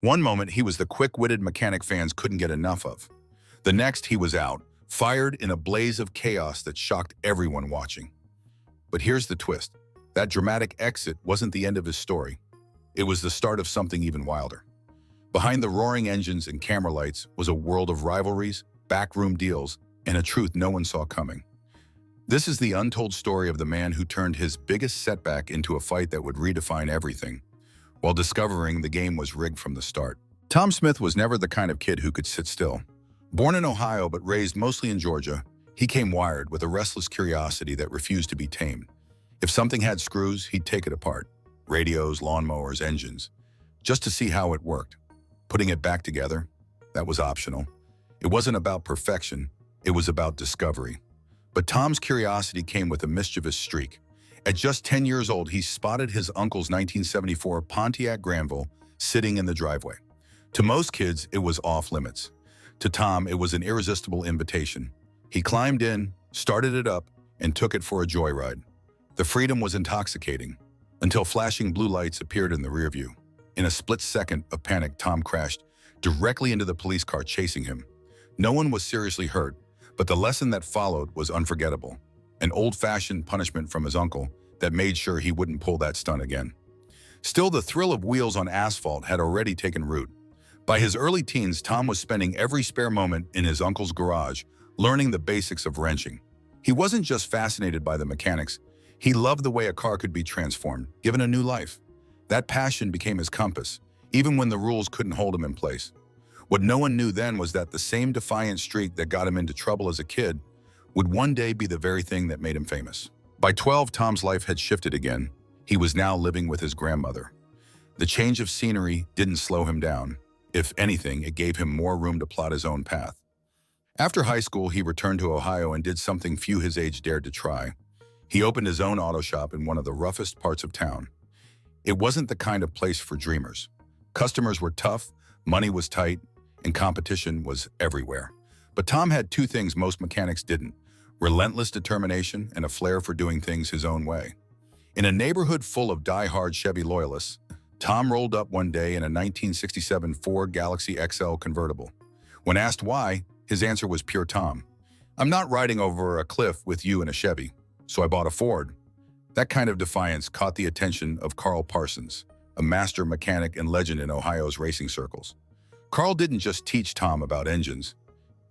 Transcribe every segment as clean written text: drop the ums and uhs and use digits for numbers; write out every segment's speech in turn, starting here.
One moment, he was the quick-witted mechanic fans couldn't get enough of. The next, he was out, fired in a blaze of chaos that shocked everyone watching. But here's the twist. That dramatic exit wasn't the end of his story. It was the start of something even wilder. Behind the roaring engines and camera lights was a world of rivalries, backroom deals, and a truth no one saw coming. This is the untold story of the man who turned his biggest setback into a fight that would redefine everything, while discovering the game was rigged from the start. Tom Smith was never the kind of kid who could sit still. Born in Ohio but raised mostly in Georgia, he came wired with a restless curiosity that refused to be tamed. If something had screws, he'd take it apart. Radios, lawnmowers, engines, just to see how it worked. Putting it back together, that was optional. It wasn't about perfection, it was about discovery. But Tom's curiosity came with a mischievous streak. At just 10 years old, he spotted his uncle's 1974 Pontiac Granville sitting in the driveway. To most kids, it was off limits. To Tom, it was an irresistible invitation. He climbed in, started it up, and took it for a joyride. The freedom was intoxicating, until flashing blue lights appeared in the rearview. In a split second of panic, Tom crashed directly into the police car chasing him. No one was seriously hurt, but the lesson that followed was unforgettable. An old-fashioned punishment from his uncle that made sure he wouldn't pull that stunt again. Still, the thrill of wheels on asphalt had already taken root. By his early teens, Tom was spending every spare moment in his uncle's garage, learning the basics of wrenching. He wasn't just fascinated by the mechanics, he loved the way a car could be transformed, given a new life. That passion became his compass, even when the rules couldn't hold him in place. What no one knew then was that the same defiant streak that got him into trouble as a kid would one day be the very thing that made him famous. By 12, Tom's life had shifted again. He was now living with his grandmother. The change of scenery didn't slow him down. If anything, it gave him more room to plot his own path. After high school, he returned to Ohio and did something few his age dared to try. He opened his own auto shop in one of the roughest parts of town. It wasn't the kind of place for dreamers. Customers were tough, money was tight, and competition was everywhere. But Tom had two things most mechanics didn't: relentless determination and a flair for doing things his own way. In a neighborhood full of die-hard Chevy loyalists, Tom rolled up one day in a 1967 Ford Galaxy XL convertible. When asked why, his answer was pure Tom. "I'm not riding over a cliff with you in a Chevy, so I bought a Ford." That kind of defiance caught the attention of Carl Parsons, a master mechanic and legend in Ohio's racing circles. Carl didn't just teach Tom about engines,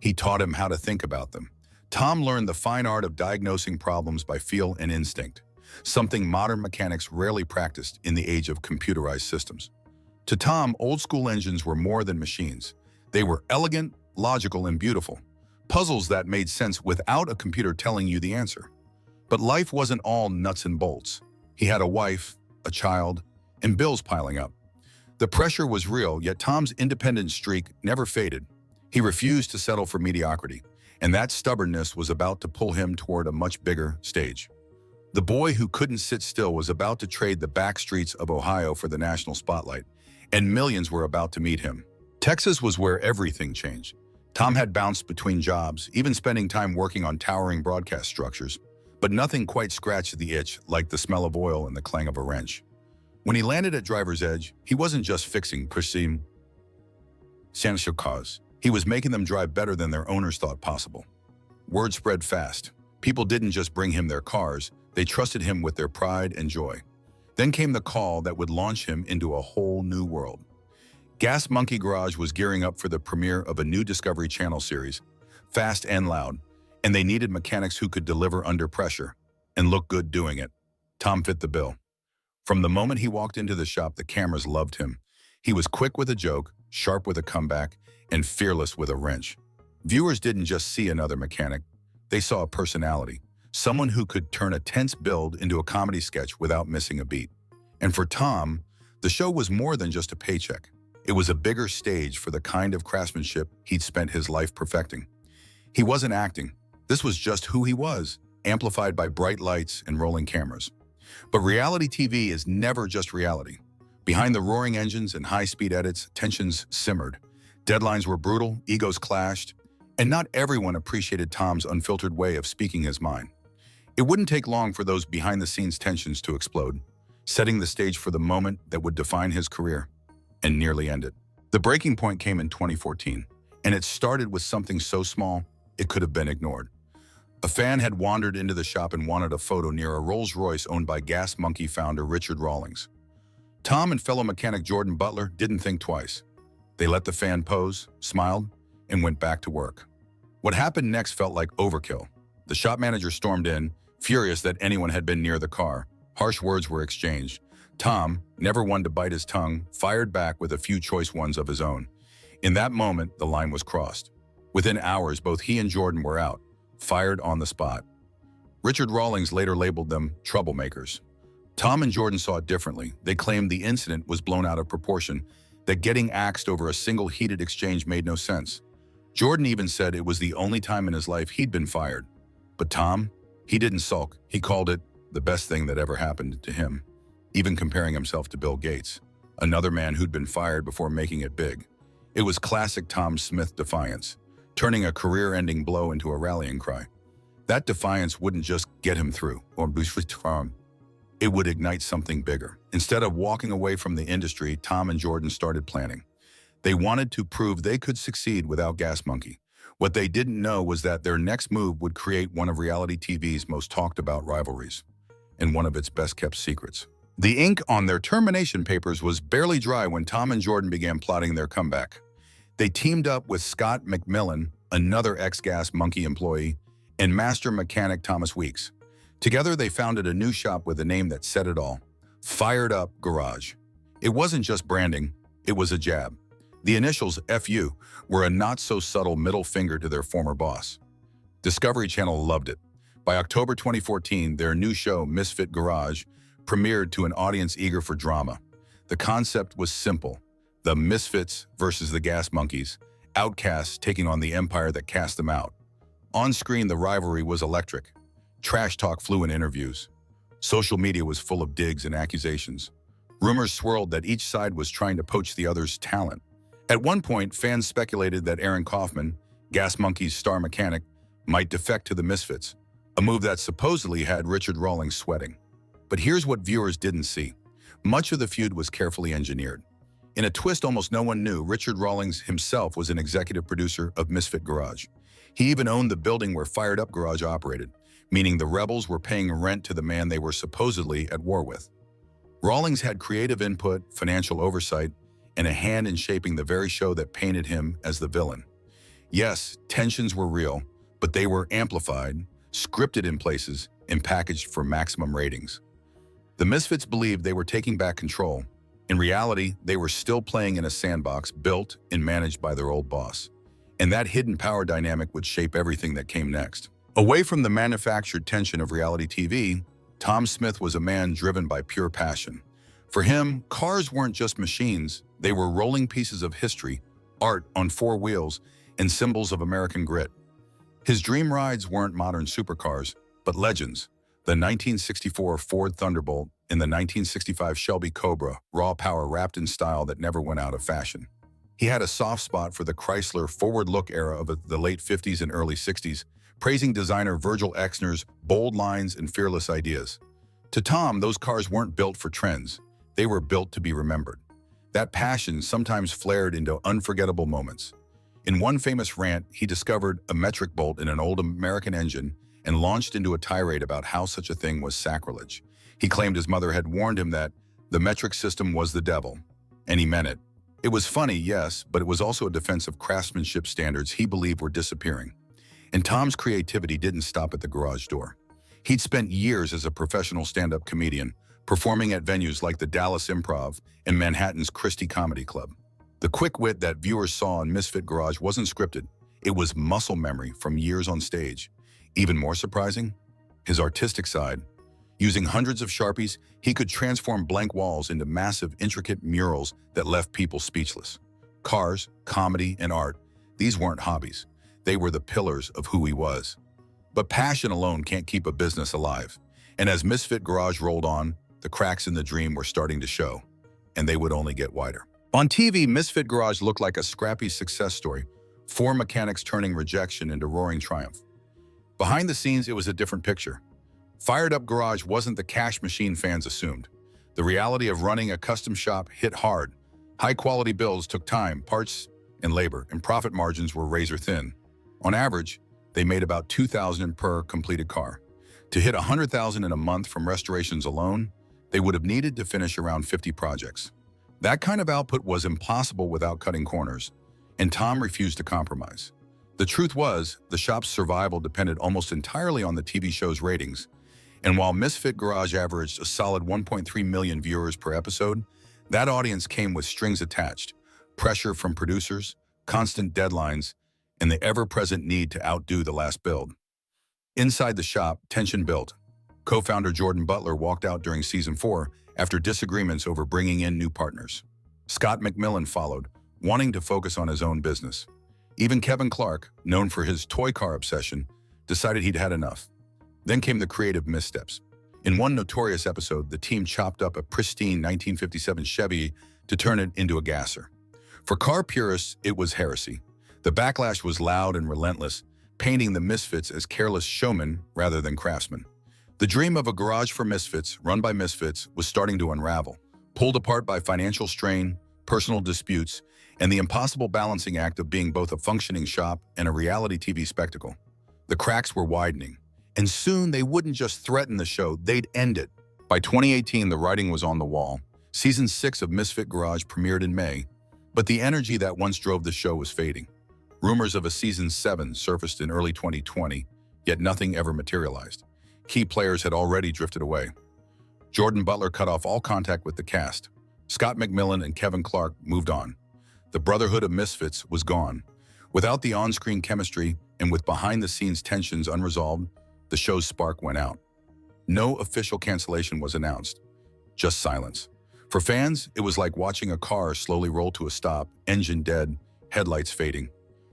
he taught him how to think about them. Tom learned the fine art of diagnosing problems by feel and instinct, something modern mechanics rarely practiced in the age of computerized systems. To Tom, old-school engines were more than machines. They were elegant, logical, and beautiful, puzzles that made sense without a computer telling you the answer. But life wasn't all nuts and bolts. He had a wife, a child, and bills piling up. The pressure was real, yet Tom's independent streak never faded. He refused to settle for mediocrity, and that stubbornness was about to pull him toward a much bigger stage. The boy who couldn't sit still was about to trade the back streets of Ohio for the national spotlight, and millions were about to meet him. Texas was where everything changed. Tom had bounced between jobs, even spending time working on towering broadcast structures, but nothing quite scratched the itch like the smell of oil and the clang of a wrench. When he landed at Driver's Edge, he wasn't just fixing pristine Sancho cars. He was making them drive better than their owners thought possible. Word spread fast. People didn't just bring him their cars, they trusted him with their pride and joy. Then came the call that would launch him into a whole new world. Gas Monkey Garage was gearing up for the premiere of a new Discovery Channel series, Fast and Loud, and they needed mechanics who could deliver under pressure and look good doing it. Tom fit the bill. From the moment he walked into the shop, the cameras loved him. He was quick with a joke, sharp with a comeback, and fearless with a wrench. Viewers didn't just see another mechanic, they saw a personality, someone who could turn a tense build into a comedy sketch without missing a beat. And for Tom, the show was more than just a paycheck. It was a bigger stage for the kind of craftsmanship he'd spent his life perfecting. He wasn't acting. This was just who he was, amplified by bright lights and rolling cameras. But reality TV is never just reality. Behind the roaring engines and high-speed edits, tensions simmered. Deadlines were brutal, egos clashed, and not everyone appreciated Tom's unfiltered way of speaking his mind. It wouldn't take long for those behind-the-scenes tensions to explode, setting the stage for the moment that would define his career and nearly end it. The breaking point came in 2014, and it started with something so small it could have been ignored. A fan had wandered into the shop and wanted a photo near a Rolls-Royce owned by Gas Monkey founder Richard Rawlings. Tom and fellow mechanic Jordan Butler didn't think twice. They let the fan pose, smiled, and went back to work. What happened next felt like overkill. The shop manager stormed in, furious that anyone had been near the car. Harsh words were exchanged. Tom, never one to bite his tongue, fired back with a few choice ones of his own. In that moment, the line was crossed. Within hours, both he and Jordan were out, fired on the spot. Richard Rawlings later labeled them troublemakers. Tom and Jordan saw it differently. They claimed the incident was blown out of proportion, that getting axed over a single heated exchange made no sense. Jordan even said it was the only time in his life he'd been fired. But Tom, he didn't sulk. He called it the best thing that ever happened to him, even comparing himself to Bill Gates, another man who'd been fired before making it big. It was classic Tom Smith defiance, turning a career-ending blow into a rallying cry. That defiance wouldn't just get him through, it would ignite something bigger. Instead of walking away from the industry, Tom and Jordan started planning. They wanted to prove they could succeed without Gas Monkey. What they didn't know was that their next move would create one of reality TV's most talked about rivalries, and one of its best-kept secrets. The ink on their termination papers was barely dry when Tom and Jordan began plotting their comeback. They teamed up with Scott McMillan, another ex-Gas Monkey employee, and master mechanic Thomas Weeks. Together, they founded a new shop with a name that said it all: Fired Up Garage. It wasn't just branding, it was a jab. The initials FU were a not-so-subtle middle finger to their former boss. Discovery Channel loved it. By October 2014, their new show, Misfit Garage, premiered to an audience eager for drama. The concept was simple: the Misfits versus the Gas Monkeys, outcasts taking on the empire that cast them out. On screen, the rivalry was electric. Trash talk flew in interviews. Social media was full of digs and accusations. Rumors swirled that each side was trying to poach the other's talent. At one point, fans speculated that Aaron Kaufman, Gas Monkey's star mechanic, might defect to the Misfits, a move that supposedly had Richard Rawlings sweating. But here's what viewers didn't see. Much of the feud was carefully engineered. In a twist almost no one knew, Richard Rawlings himself was an executive producer of Misfit Garage. He even owned the building where Fired Up Garage operated, meaning the rebels were paying rent to the man they were supposedly at war with. Rawlings had creative input, financial oversight, and a hand in shaping the very show that painted him as the villain. Yes, tensions were real, but they were amplified, scripted in places, and packaged for maximum ratings. The Misfits believed they were taking back control. In reality, they were still playing in a sandbox built and managed by their old boss. And that hidden power dynamic would shape everything that came next. Away from the manufactured tension of reality TV, Tom Smith was a man driven by pure passion. For him, cars weren't just machines, they were rolling pieces of history, art on four wheels, and symbols of American grit. His dream rides weren't modern supercars, but legends: the 1964 Ford Thunderbolt and the 1965 Shelby Cobra, raw power wrapped in style that never went out of fashion. He had a soft spot for the Chrysler forward-look era of the late 50s and early 60s, praising designer Virgil Exner's bold lines and fearless ideas. To Tom, those cars weren't built for trends. They were built to be remembered. That passion sometimes flared into unforgettable moments. In one famous rant, he discovered a metric bolt in an old American engine and launched into a tirade about how such a thing was sacrilege. He claimed his mother had warned him that the metric system was the devil, and he meant it. It was funny, yes, but it was also a defense of craftsmanship standards he believed were disappearing. And Tom's creativity didn't stop at the garage door. He'd spent years as a professional stand-up comedian, performing at venues like the Dallas Improv and Manhattan's Christie Comedy Club. The quick wit that viewers saw in Misfit Garage wasn't scripted. It was muscle memory from years on stage. Even more surprising, his artistic side. Using hundreds of Sharpies, he could transform blank walls into massive, intricate murals that left people speechless. Cars, comedy, and art, these weren't hobbies. They were the pillars of who he was. But passion alone can't keep a business alive. And as Misfit Garage rolled on, the cracks in the dream were starting to show, and they would only get wider. On TV, Misfit Garage looked like a scrappy success story, four mechanics turning rejection into roaring triumph. Behind the scenes, it was a different picture. Fired Up Garage wasn't the cash machine fans assumed. The reality of running a custom shop hit hard. High-quality builds took time, parts, and labor, and profit margins were razor-thin. On average, they made about $2,000 per completed car. To hit $100,000 in a month from restorations alone, they would have needed to finish around 50 projects. That kind of output was impossible without cutting corners, and Tom refused to compromise. The truth was, the shop's survival depended almost entirely on the TV show's ratings, and while Misfit Garage averaged a solid 1.3 million viewers per episode, that audience came with strings attached, pressure from producers, constant deadlines, and the ever-present need to outdo the last build. Inside the shop, tension built. Co-founder Jordan Butler walked out during Season 4 after disagreements over bringing in new partners. Scott McMillan followed, wanting to focus on his own business. Even Kevin Clark, known for his toy car obsession, decided he'd had enough. Then came the creative missteps. In one notorious episode, the team chopped up a pristine 1957 Chevy to turn it into a gasser. For car purists, it was heresy. The backlash was loud and relentless, painting the Misfits as careless showmen rather than craftsmen. The dream of a garage for misfits, run by misfits, was starting to unravel, pulled apart by financial strain, personal disputes, and the impossible balancing act of being both a functioning shop and a reality TV spectacle. The cracks were widening, and soon they wouldn't just threaten the show, they'd end it. By 2018, the writing was on the wall. Season 6 of Misfit Garage premiered in May, but the energy that once drove the show was fading. Rumors of a Season 7 surfaced in early 2020, yet nothing ever materialized. Key players had already drifted away. Jordan Butler cut off all contact with the cast. Scott McMillan and Kevin Clark moved on. The Brotherhood of Misfits was gone. Without the on-screen chemistry and with behind-the-scenes tensions unresolved, the show's spark went out. No official cancellation was announced, just silence. For fans, it was like watching a car slowly roll to a stop, engine dead, headlights fading.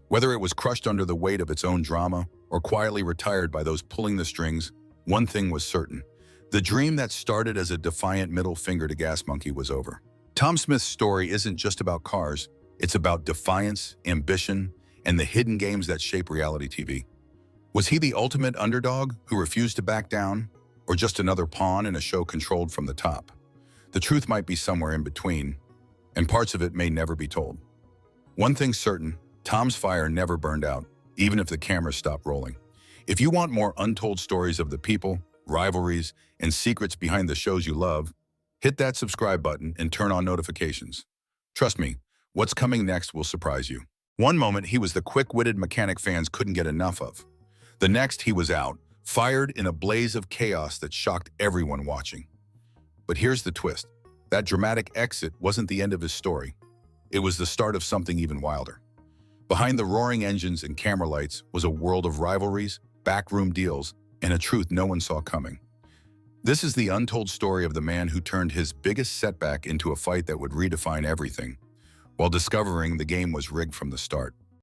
Whether it was crushed under the weight of its own drama or quietly retired by those pulling the strings, one thing was certain. The dream that started as a defiant middle finger to Gas Monkey was over. Tom Smith's story isn't just about cars, it's about defiance, ambition, and the hidden games that shape reality TV. Was he the ultimate underdog who refused to back down, or just another pawn in a show controlled from the top? The truth might be somewhere in between, and parts of it may never be told. One thing's certain, Tom's fire never burned out, even if the cameras stopped rolling. If you want more untold stories of the people, rivalries, and secrets behind the shows you love, hit that subscribe button and turn on notifications. Trust me, what's coming next will surprise you. One moment, he was the quick-witted mechanic fans couldn't get enough of. The next, he was out, fired in a blaze of chaos that shocked everyone watching. But here's the twist. That dramatic exit wasn't the end of his story. It was the start of something even wilder. Behind the roaring engines and camera lights was a world of rivalries, backroom deals, and a truth no one saw coming. This is the untold story of the man who turned his biggest setback into a fight that would redefine everything, while discovering the game was rigged from the start.